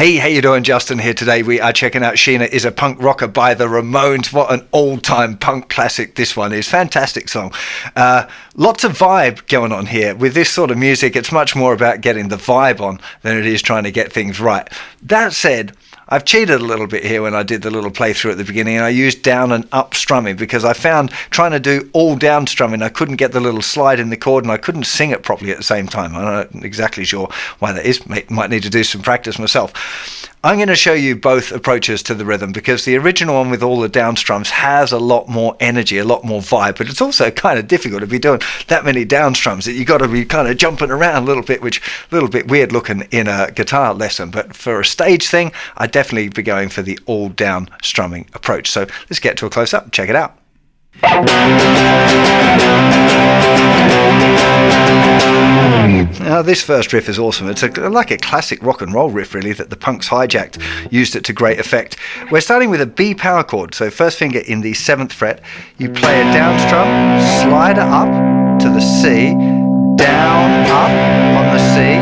Hey, how you doing? Justin here. Today we are checking out Sheena is a Punk Rocker by the Ramones. What an all-time punk classic this one is. Fantastic song. Lots of vibe going on here. With this sort of music, it's much more about getting the vibe on than it is trying to get things right. That said, I've cheated a little bit here when I did the little playthrough at the beginning, and I used down and up strumming because I found trying to do all down strumming, I couldn't get the little slide in the chord and I couldn't sing it properly at the same time. I'm not exactly sure why that is. Might need to do some practice myself. I'm going to show you both approaches to the rhythm because the original one with all the down strums has a lot more energy, a lot more vibe, but it's also kind of difficult to be doing that many down strums that you got to be kind of jumping around a little bit, which a little bit weird looking in a guitar lesson. But for a stage thing, I'd definitely be going for the all down strumming approach. So let's get to a close up, check it out. Now this first riff is awesome. It's like a classic rock and roll riff really that the punks hijacked, used it to great effect. We're starting with a B power chord, so first finger in the 7th fret, you play a down strum, slider up to the C, down, up on the C,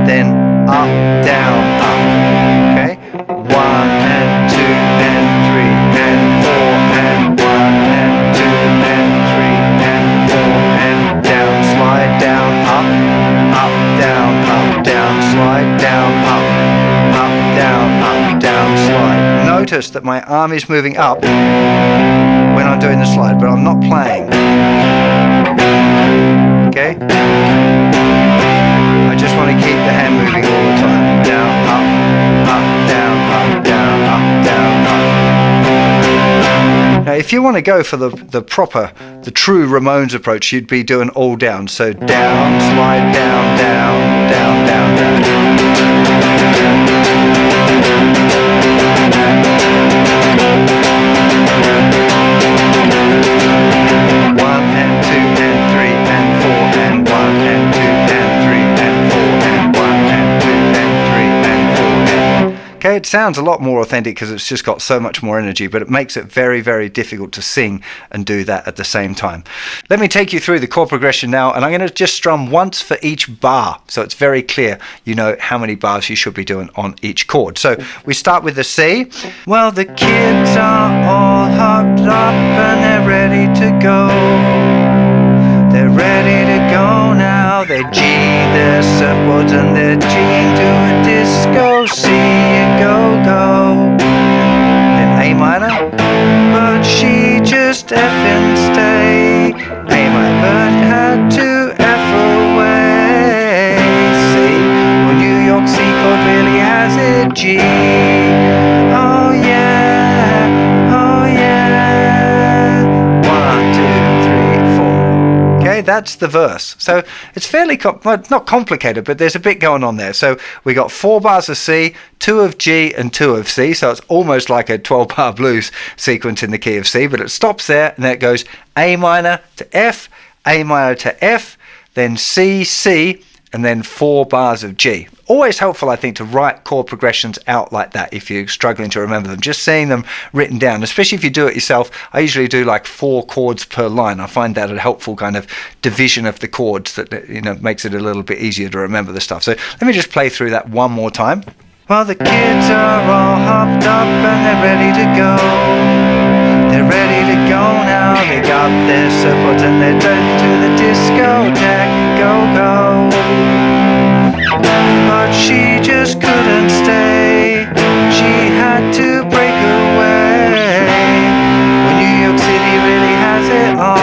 then up, down, up, okay? 1 and 2 and 3 and 4 and 1 and 2 and 3 and 4 and down, slide down, up, down, slide down, up, down, slide. Notice that my arm is moving up when I'm doing the slide, but I'm not playing. Okay? I just want to keep the hand moving all the time. Down, up, down, down, down, up. Now, if you want to go for the true Ramones approach, you'd be doing all down. So down, slide down, down, down, down, down. One and 2 and 3 and 4 and 1 and 2 and 3 and 4 and 1 and 2 and 3 and 4 and... Okay, it sounds a lot more authentic because it's just got so much more energy, but it makes it very, very difficult to sing and do that at the same time. Let me take you through the chord progression now, and I'm going to just strum once for each bar, so it's very clear you know how many bars you should be doing on each chord. So we start with the C. Well, the kids are all hopped up and they're ready to go. They're ready to go now. They're G, their surfboards and they're G into a disco. C, go, go. Then A minor, but she just F and stay. A minor, but had to F away. C, well, New York C chord really has it. G, oh yeah, oh yeah. 1, 2, 3, 4. Okay, that's the verse. So it's fairly, not complicated, but there's a bit going on there. So we got 4 bars of C, 2 of G and 2 of C. So it's almost like a 12-bar blues sequence in the key of C, but it stops there and then it goes A minor to F, A minor to F, then C, C, and then 4 bars of G. Always helpful, I think, to write chord progressions out like that if you're struggling to remember them. Just seeing them written down, especially if you do it yourself. I usually do like 4 chords per line. I find that a helpful kind of division of the chords that, you know, makes it a little bit easier to remember the stuff. So let me just play through that one more time. Well, the kids are all hopped up and they're ready to go. They're ready to go now. They got their surfboards and they're ready to the discotheque. Go, go. But she just couldn't stay. She had to break away. When New York City really has it all.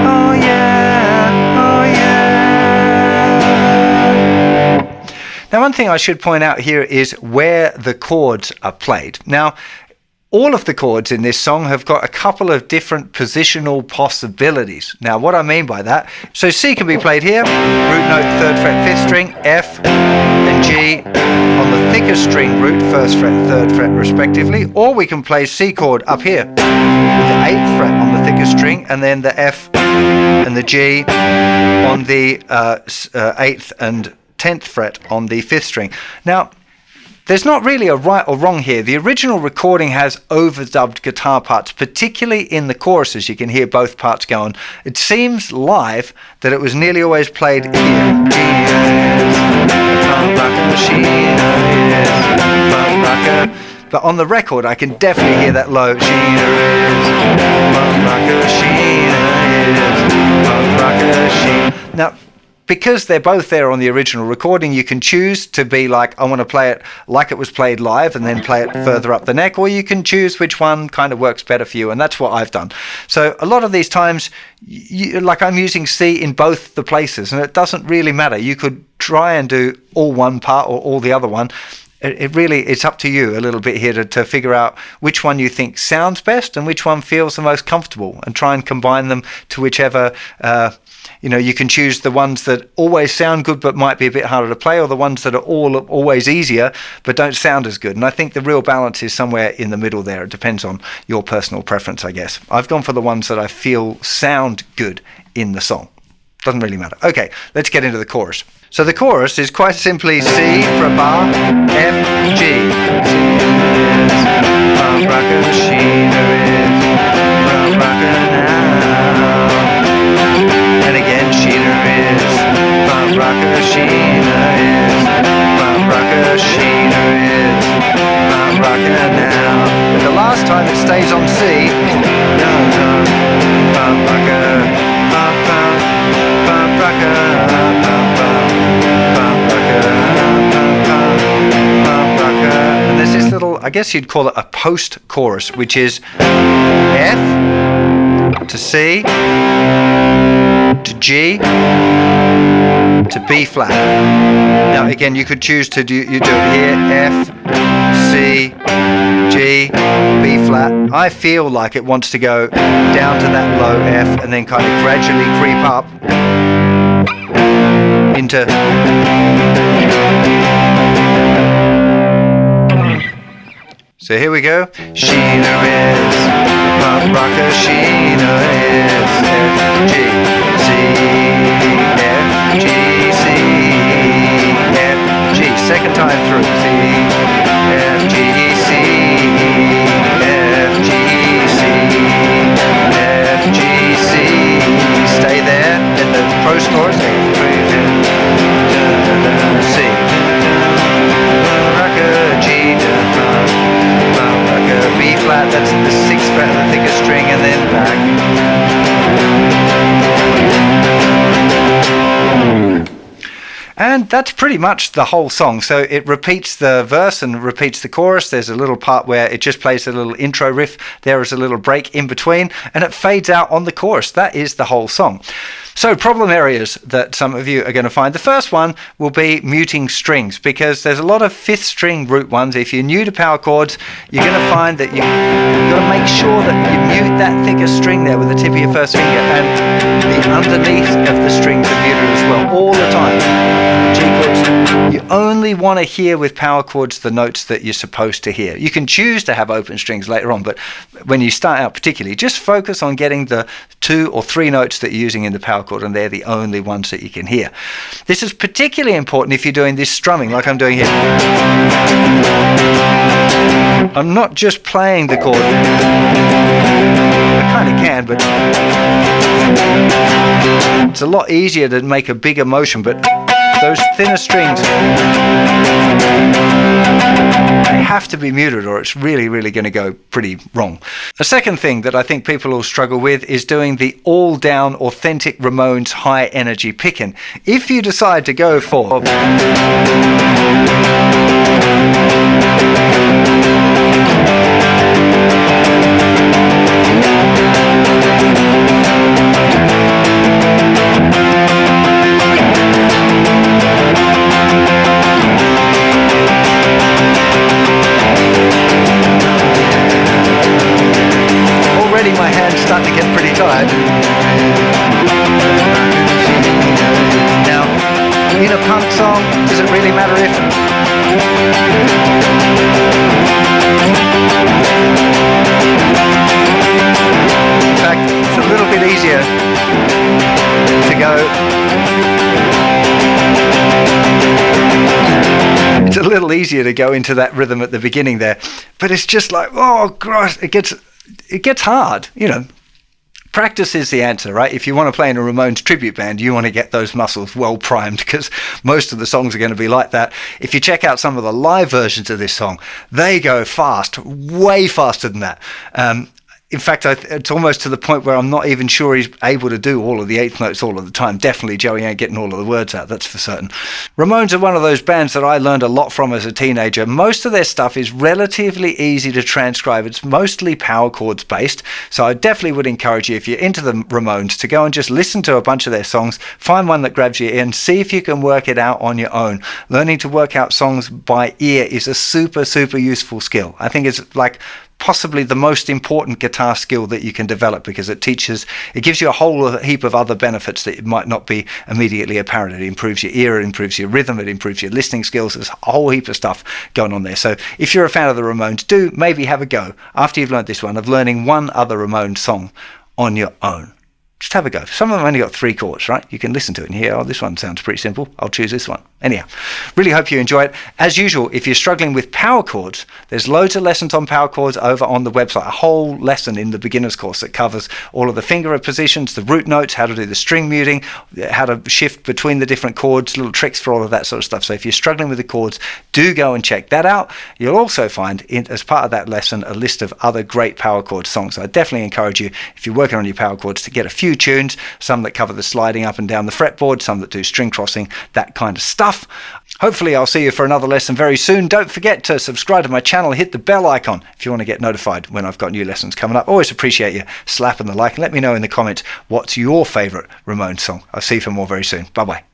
Oh yeah, oh yeah. Now, one thing I should point out here is where the chords are played. Now, all of the chords in this song have got a couple of different positional possibilities. Now, what I mean by that, so C can be played here, root note, 3rd fret, 5th string, F and G on the thicker string root, 1st fret, 3rd fret respectively, or we can play C chord up here with the 8th fret on the thicker string and then the F and the G on the 8th and 10th fret on the 5th string. Now, There's not really a right or wrong here. The original recording has overdubbed guitar parts, particularly in the choruses. You can hear both parts going. It seems live that it was nearly always played here. But on the record, I can definitely hear that low. Sheena is, Sheena. Now, because they're both there on the original recording, you can choose to be like, I want to play it like it was played live and then play it further up the neck, or you can choose which one kind of works better for you, and that's what I've done. So a lot of these times, like I'm using C in both the places, and it doesn't really matter. You could try and do all one part or all the other one. It's up to you a little bit here to figure out which one you think sounds best and which one feels the most comfortable, and try and combine them to whichever. You can choose the ones that always sound good but might be a bit harder to play, or the ones that are always easier but don't sound as good. And I think the real balance is somewhere in the middle there. It depends on your personal preference, I guess. I've gone for the ones that I feel sound good in the song. Doesn't really matter. Okay, let's get into the chorus. So the chorus is quite simply C for a bar, F, G. And again, Sheena is, punk rocker, Sheena is, punk rocker, Sheena is, punk rocker now. And the last time it stays on C, punk rocker, punk rocker, punk rocker. And there's this little, I guess you'd call it a post-chorus, which is F to C to G to B flat. Now again, you could choose to do it here, F, C, G, B flat. I feel like it wants to go down to that low F and then kind of gradually creep up into. So here we go. Sheena is, punk rocker, Sheena is, F, G, C, F, G, C, F, G. Second time through. C, F, G, C, F, G, C, F, G, C. Stay there in the post chorus. C. Rocker, G, B flat, that's the 6th fret of the thickest string, and then back. And that's pretty much the whole song. So it repeats the verse and repeats the chorus. There's a little part where it just plays a little intro riff. There is a little break in between, and it fades out on the chorus. That is the whole song. So problem areas that some of you are going to find. The first one will be muting strings, because there's a lot of 5th string root ones. If you're new to power chords, you're going to find that you've got to make sure that you mute that thicker string there with the tip of your first finger, and the underneath of the strings are muted as well all the time. G chords, you only want to hear with power chords the notes that you're supposed to hear. You can choose to have open strings later on, but when you start out particularly, just focus on getting the 2 or 3 notes that you're using in the power chord, and they're the only ones that you can hear. This is particularly important if you're doing this strumming like I'm doing here. I'm not just playing the chord. I kind of can, but it's a lot easier to make a bigger motion, but those thinner strings, they have to be muted, or it's really, really going to go pretty wrong. A second thing that I think people will struggle with is doing the all-down authentic Ramones high energy picking. If you decide to go for my hand's starting to get pretty tired. Now, in a punk song, does it really matter if? In fact, it's a little bit easier to go. It's a little easier to go into that rhythm at the beginning there, but it's just like, oh gosh, it gets hard, you know. Practice is the answer, right? If you want to play in a Ramones tribute band, you want to get those muscles well primed, because most of the songs are going to be like that. If you check out some of the live versions of this song, they go fast, way faster than that. In fact, it's almost to the point where I'm not even sure he's able to do all of the eighth notes all of the time. Definitely Joey ain't getting all of the words out, that's for certain. Ramones are one of those bands that I learned a lot from as a teenager. Most of their stuff is relatively easy to transcribe. It's mostly power chords based, so I definitely would encourage you, if you're into the Ramones, to go and just listen to a bunch of their songs, find one that grabs you in, see if you can work it out on your own. Learning to work out songs by ear is a super, super useful skill. I think it's like possibly the most important guitar skill that you can develop, because it gives you a whole heap of other benefits that might not be immediately apparent. It improves your ear, it improves your rhythm, it improves your listening skills. There's a whole heap of stuff going on there. So if you're a fan of the Ramones, do maybe have a go, after you've learned this one, of learning one other Ramones song on your own. Just have a go. Some of them only got 3 chords, right? You can listen to it and hear, oh, this one sounds pretty simple. I'll choose this one. Anyhow, really hope you enjoy it. As usual, if you're struggling with power chords, there's loads of lessons on power chords over on the website. A whole lesson in the beginner's course that covers all of the finger positions, the root notes, how to do the string muting, how to shift between the different chords, little tricks for all of that sort of stuff. So if you're struggling with the chords, do go and check that out. You'll also find, as part of that lesson, a list of other great power chord songs. I definitely encourage you, if you're working on your power chords, to get a few tunes, some that cover the sliding up and down the fretboard, some that do string crossing, that kind of stuff. Hopefully I'll see you for another lesson very soon. Don't forget to subscribe to my channel, hit the bell icon if you want to get notified when I've got new lessons coming up. Always appreciate you slapping the like, and let me know in the comments what's your favorite Ramones song. I'll see you for more very soon. Bye bye.